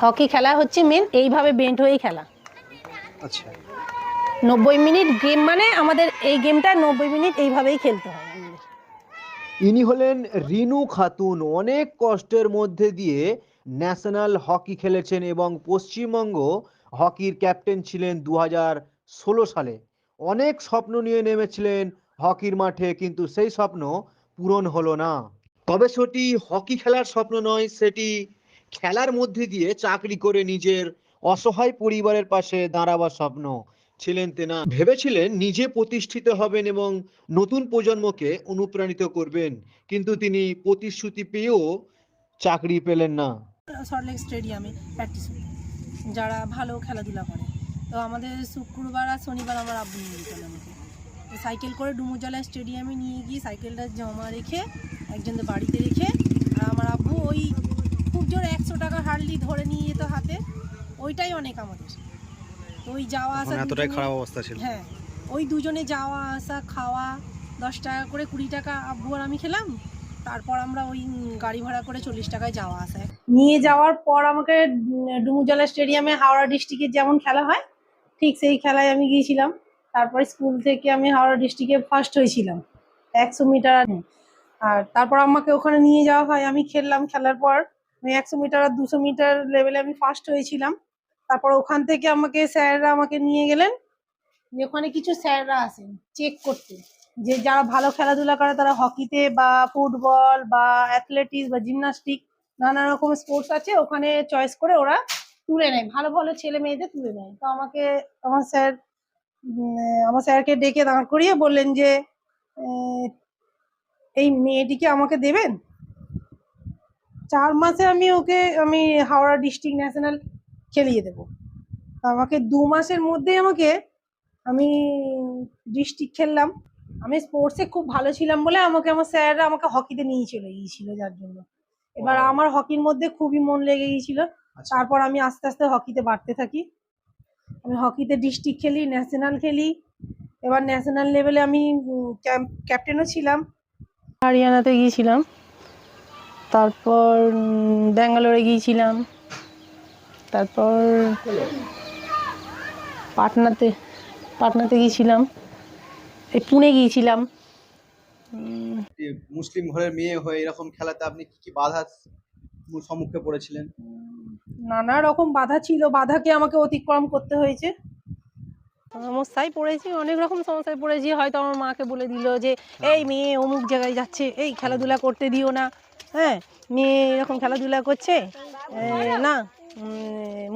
Hockey খেলা হচ্ছে main এইভাবে বেন্ট হয়েই খেলা। আচ্ছা, 90 মিনিট গেম, মানে আমাদের এই গেমটা 90 মিনিট এইভাবেই খেলতে হয় আমাদের। ইনি হলেন রিনু খাতুন। অনেক কষ্টের মধ্যে দিয়ে ন্যাশনাল হকি খেলেছেন এবং পশ্চিমবঙ্গ হকির ক্যাপ্টেন ছিলেন 2016 সালে। অনেক স্বপ্ন নিয়ে নেমেছিলেন হকির মাঠে, কিন্তু সেই স্বপ্ন পূরণ হলো না। তবে সেটি হকি খেলার স্বপ্ন নয়, সেটি খেলার মধ্যে দিয়ে চাকরি করে নিজের অসহায় পরিবারের পাশে দাঁড়াবার স্বপ্ন ছিলেন তেনা। ভেবেছিলেন নিজে প্রতিষ্ঠিত হবেন এবং নতুন প্রজন্মকে অনুপ্রাণিত করবেন, কিন্তু তিনি প্রতিশ্রুতি পেয়েও চাকরি পেলেন না। সল্টলেক স্টেডিয়ামে প্র্যাকটিস হতো, যারা ভালো খেলাধুলা করে। তো আমাদের শুক্রবার আর শনিবার আমার আব্বু নিয়ে যেতেন আমাকে, তো সাইকেল করে ডুমুরজলা স্টেডিয়ামে নিয়ে গিয়ে সাইকেলটা জমা রেখে একজনদের বাড়িতে রেখে, আর আমার আব্বু ওই খুব জোর 100 টাকা হার্ডলি ধরে নিয়ে যেত হাতে, ওইটাই অনেক আমাদের। তো ওই যাওয়া আসা এতটাই খারাপ অবস্থা ছিল। হ্যাঁ, ওই দুজনে যাওয়া আসা খাওয়া 10 টাকা করে, 20 টাকা আব্বু আর আমি খেলাম। তারপর আমরা ওই গাড়ি ভাড়া করে 40 টাকায় যাওয়া আসায় নিয়ে যাওয়ার পর আমাকে ডুমুরজলা স্টেডিয়ামে হাওড়া ডিস্ট্রিক্টের যেমন খেলা হয় ঠিক সেই খেলায় আমি গিয়েছিলাম। তারপর স্কুল থেকে আমি হাওড়া ডিস্ট্রিক্টে ফার্স্ট হয়েছিলাম 100 মিটার। আর তারপর আমাকে ওখানে নিয়ে যাওয়া হয়, আমি খেললাম। খেলার পর আমি 100 মিটার আর 200 মিটার লেভেলে আমি ফার্স্ট হয়েছিলাম। তারপর ওখান থেকে আমাকে স্যাররা আমাকে নিয়ে গেলেন, যে ওখানে কিছু স্যাররা আসেন চেক করতে, যে যারা ভালো খেলাধুলা করে তারা হকিতে বা ফুটবল বা অ্যাথলেটিক্স বা জিমনাস্টিক নানা রকম স্পোর্টস আছে, ওখানে চয়েস করে ওরা তুলে নেয়, ভালো ভালো ছেলে মেয়েদের তুলে নেয়। তো আমাকে আমার স্যার আমার স্যারকে ডেকে দাঁড় করিয়ে বললেন যে এই মেয়েটিকে আমাকে দেবেন। 4 মাসে আমি হাওড়া ডিস্ট্রিক্ট ন্যাশনাল খেলিয়ে দেবো। আমাকে 2 মাসের মধ্যেই আমি ডিস্ট্রিক্ট খেললাম। আমি স্পোর্টসে খুব ভালো ছিলাম বলে আমার স্যাররা আমাকে হকিতে নিয়ে চলে গিয়েছিল, যার জন্য এবার আমার হকির মধ্যে খুবই মন লেগে গিয়েছিল। তারপর আমি আস্তে আস্তে হকিতে বাড়তে থাকি। আমি হকিতে ডিস্ট্রিক্ট খেলি, ন্যাশনাল খেলি। এবার ন্যাশনাল লেভেলে আমি ক্যাপ্টেনও ছিলাম। হরিয়ানাতে গিয়েছিলাম, তারপর ব্যাঙ্গালোরে গিয়েছিলাম, তারপর পাটনাতে গিয়েছিলাম, এই পুনে গিয়েছিলাম। মুসলিম ঘরের মেয়ে হয়ে এরকম খেলাতে আপনি কি কি বাধার সম্মুখে পড়েছিলেন? নানা রকম বাধা ছিল, বাধাকে আমাকে অতিক্রম করতে হয়েছে। সমস্যায় পড়েছি, অনেক রকম সমস্যায় পড়েছি। হয়তো আমার মাকে বলে দিল যে এই মেয়ে অমুক জায়গায় যাচ্ছে, এই খেলাধুলা করতে দিও না, হ্যাঁ মেয়ে এরকম খেলাধুলা করছে না,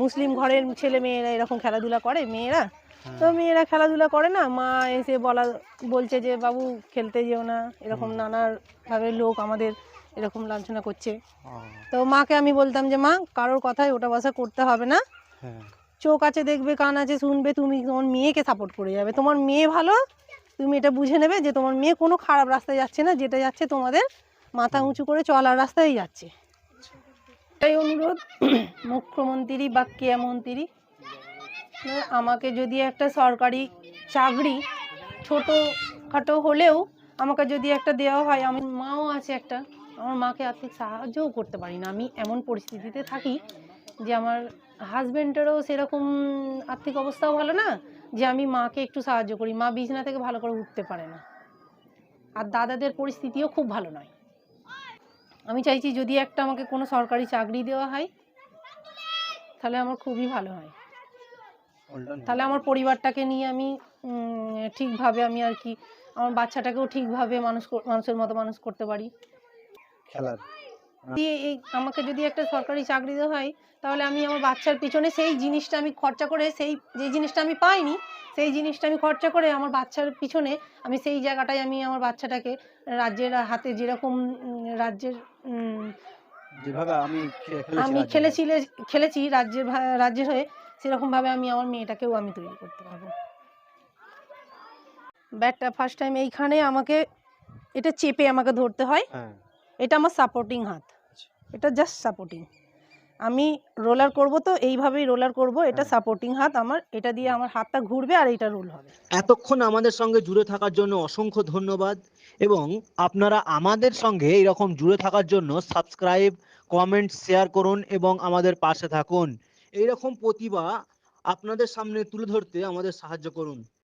মুসলিম ঘরের ছেলে মেয়েরা এরকম খেলাধুলা করে মেয়েরা, তো মেয়েরা খেলাধুলা করে না। মা এসে বলছে যে বাবু খেলতে যেও না, এরকম নানাভাবে লোক আমাদের এরকম লাঞ্ছনা করছে। তো মাকে আমি বলতাম যে মা কারোর কথায় ওটা বসা করতে হবে না, চোখ আছে দেখবে, কান আছে শুনবে, তুমি তোমার মেয়েকে সাপোর্ট করে যাবে। তোমার মেয়ে ভালো, তুমি এটা বুঝে নেবে যে তোমার মেয়ে কোনো খারাপ রাস্তায় যাচ্ছে না, যেটা যাচ্ছে তোমাদের মাথা উঁচু করে চলার রাস্তায় যাচ্ছে। এটাই অনুরোধ মুখ্যমন্ত্রী বা ক্রীড়ামন্ত্রী, আমাকে যদি একটা সরকারি চাকরি ছোটোখাটো হলেও আমাকে যদি একটা দেওয়া হয়। আমার মাও আছে একটা, আমার মাকে আর্থিক সাহায্যও করতে পারি না। আমি এমন পরিস্থিতিতে থাকি যে আমার হাজব্যান্ডেরও সেরকম আর্থিক অবস্থাও ভালো না যে আমি মাকে একটু সাহায্য করি। মা বিছানা থেকে ভালো করে উঠতে পারে না, আর দাদাদের পরিস্থিতিও খুব ভালো নয়। আমি চাইছি যদি একটা আমাকে কোনো সরকারি চাকরি দেওয়া হয় তাহলে আমার খুবই ভালো হয়, তাহলে আমার পরিবারটাকে নিয়ে আমি ঠিকভাবে আমি আর কি আমার বাচ্চাটাকেও ঠিকভাবে মানুষের মতো মানুষ করতে পারি। খেলার এই আমাকে যদি একটা সরকারি চাকরি দেওয়া হয় তাহলে আমি আমার বাচ্চার পিছনে সেই জিনিসটা আমি খরচা করে, যে জিনিসটা আমি পাইনি সেই জিনিসটা আমি খরচা করে আমার বাচ্চার পিছনে আমি সেই জায়গাটায় আমি আমার বাচ্চাটাকে রাজ্যের হাতে, যেরকম রাজ্যের যেভাবে আমি আমি খেলেছি রাজ্যের হয়ে, সেরকমভাবে আমি আমার মেয়েটাকেও আমি তৈরি করতে পারবো। ব্যাটটা ফার্স্ট টাইম এইখানে আমাকে এটা চেপে আমাকে ধরতে হয়, এটা আমার সাপোর্টিং হাত, এটা জাস্ট সাপোর্টিং। আমি রোলার করব তো এইভাবেই রোলার করব, এটা হ্যাঁ। সাপোর্টিং হাত আমার, এটা দিয়ে আমার হাতটা ঘুরবে আর এটা রোল হবে। এতক্ষণ আমাদের সঙ্গে জুড়ে থাকার জন্য অসংখ্য ধন্যবাদ, এবং আপনারা আমাদের সঙ্গে এরকম জুড়ে থাকার জন্য সাবস্ক্রাইব, কমেন্ট, শেয়ার করুন এবং আমাদের পাশে থাকুন। এইরকম প্রতিভা আপনাদের সামনে তুলে ধরতে আমাদের সাহায্য করুন।